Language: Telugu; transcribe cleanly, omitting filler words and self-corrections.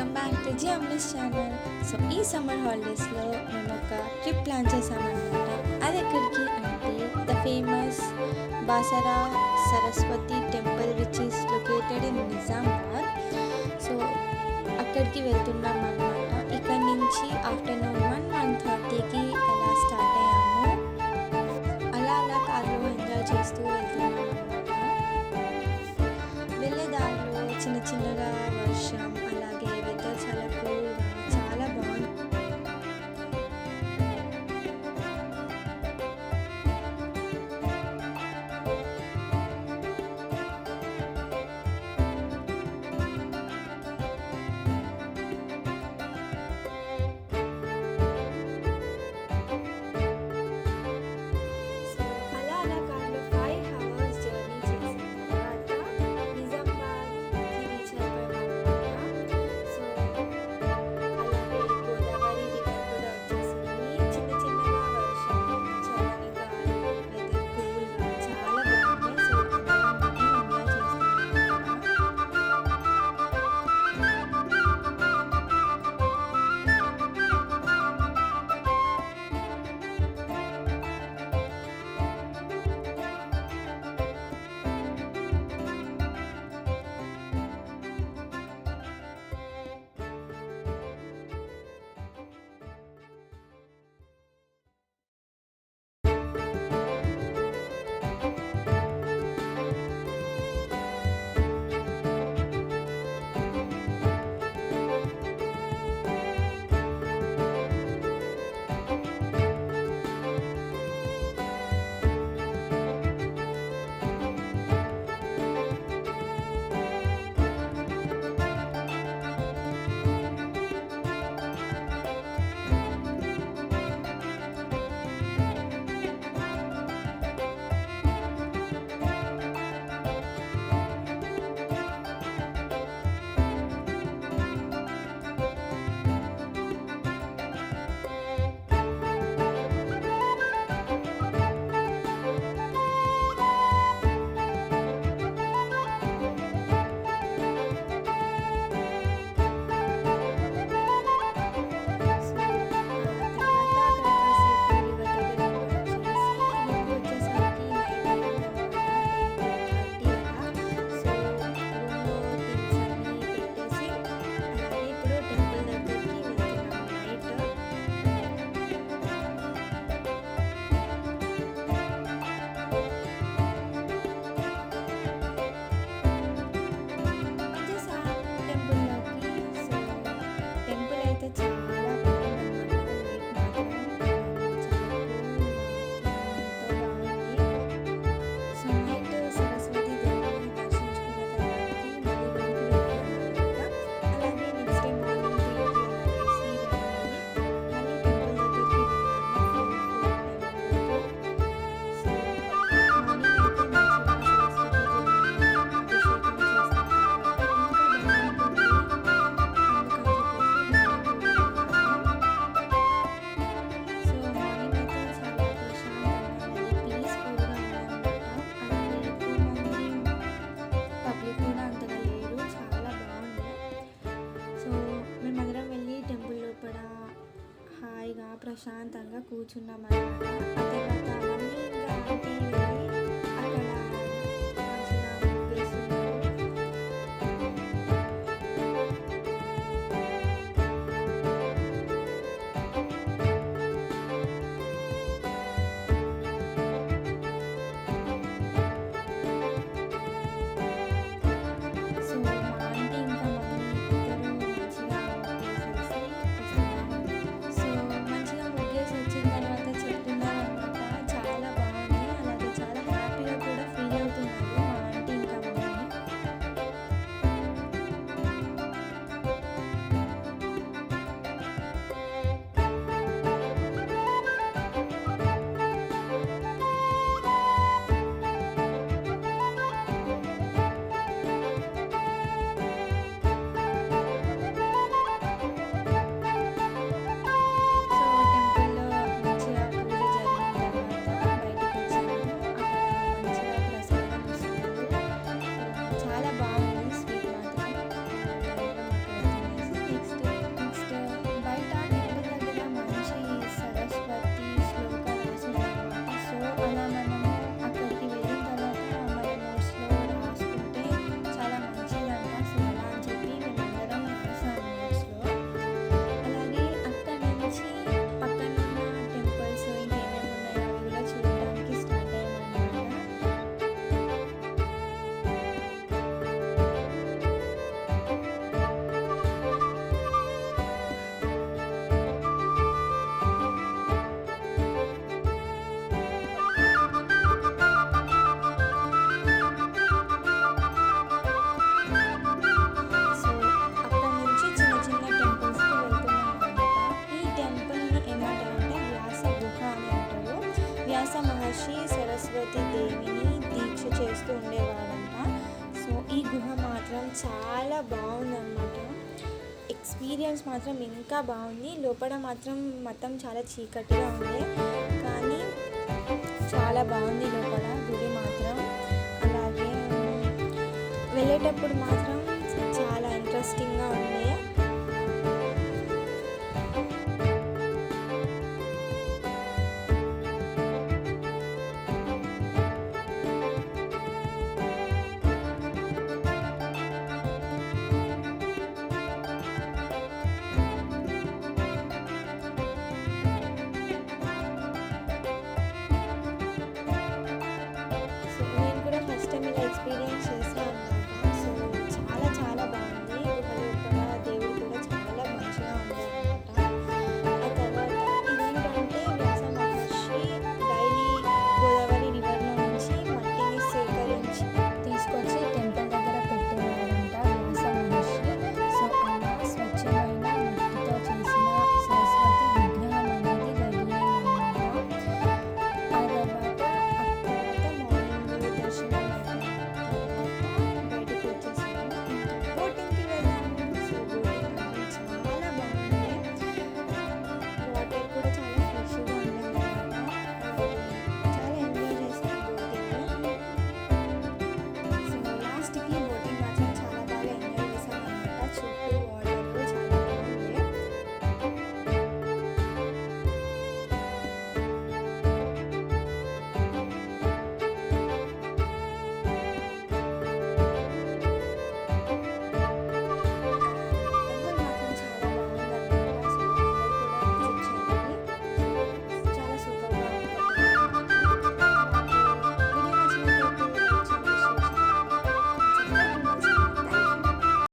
Welcome back to GMS channel. So ఈ సమ్మర్ హాలిడేస్లో మేము ఒక ట్రిప్ ప్లాన్ చేసామన్నమాట. అది ఎక్కడికి అంటే the famous Basara Saraswati temple which is located in Nizamabad. So అక్కడికి వెళ్తున్నాం అన్నమాట. ఇక్కడ నుంచి ఆఫ్టర్నూన్ 1:30కి అలా స్టార్ట్ అయ్యాము. అలా అలా కార్లో ఎంజాయ్ చేస్తూ వెళ్తున్నాం అన్నమాట. వెళ్ళే దారిలో చిన్న చిన్నగా వర్షం, అలాగే వెదర్ చాలా కూల్గా చాలా బాగుంది. సో అలా అలా కార్లో 5 అవర్స్ జర్నీ చేసిన తర్వాత నిజామాబాద్కి రీచ్ అయిపోయామన్నమాట. సో అలాగే గోదావరి రివర్ కూడా వచ్చేసింది. చిన్న చిన్నగా వర్షం, చల్లని గాలి, వెదర్ కూల్గా చాలా బాగుంది. సో అందరం ఎంజాయ్ చేస్తున్నాం టెంపుల్లోకి. సో టెంపుల్ అయితే చాలా బాగుందన్నమాట. నైట్ మాత్రం చాలా కూల్గా ఎంతో బాగుంది. సో నైట్ సరస్వతి దేవిని దర్శించుకున్న తర్వాతకి మళ్ళీ రూమ్కి వెళ్ళామన్నమాట. అలాగే నెక్స్ట్ డే మార్నింగ్ లేసి మళ్ళీ టెంపుల్ దగ్గరికి వెళ్ళాము 4 టైం. సో మార్నింగ్ అయితే మంచిగా సరస్వతి దేవిని అభిషేకం చేసిన తర్వాత ఇంకా బాగుంటుంది. సో మార్నింగ్ అయితే చాలా ప్రశాంతంగా ఉంది, పీస్ఫుల్గా ఉందన్నమాట. అలాగే ఎక్కువ మంది పబ్లిక్ కూడా అంతగా లేరు, చాలా బాగుంది. సో మేమందరం వెళ్ళి టెంపుల్ లోపల హాయిగా ప్రశాంతంగా కూర్చున్నాం అన్నమాట. ఆ తర్వాత మమ్మీ ఇంకా ఆంటీ వెళ్ళి అక్కడ మంచిగా ముగ్గేస్తున్నారు. సో మా ఆంటీ ఇంకా మమ్మీ ఇద్దరు మంచిగా ముగ్గేసేసి వస్తున్నారు. సో మంచిగా ముగ్గేసి వచ్చిన తర్వాత చెప్తున్నారు అనమాట, చాలా మహర్షి సరస్వతి దేవిని దీక్ష చేస్తూ ఉండేవారంట. సో ఈ గుహ మాత్రం చాలా బాగుందన్నమాట. ఎక్స్పీరియన్స్ మాత్రం ఇంకా బాగుంది. లోపల మాత్రం మొత్తం చాలా చీకటిగా ఉంది, కానీ చాలా బాగుంది లోపల గుడి మాత్రం. అలాగే వెళ్ళేటప్పుడు మాత్రం చాలా ఇంట్రెస్టింగ్గా ఉంది.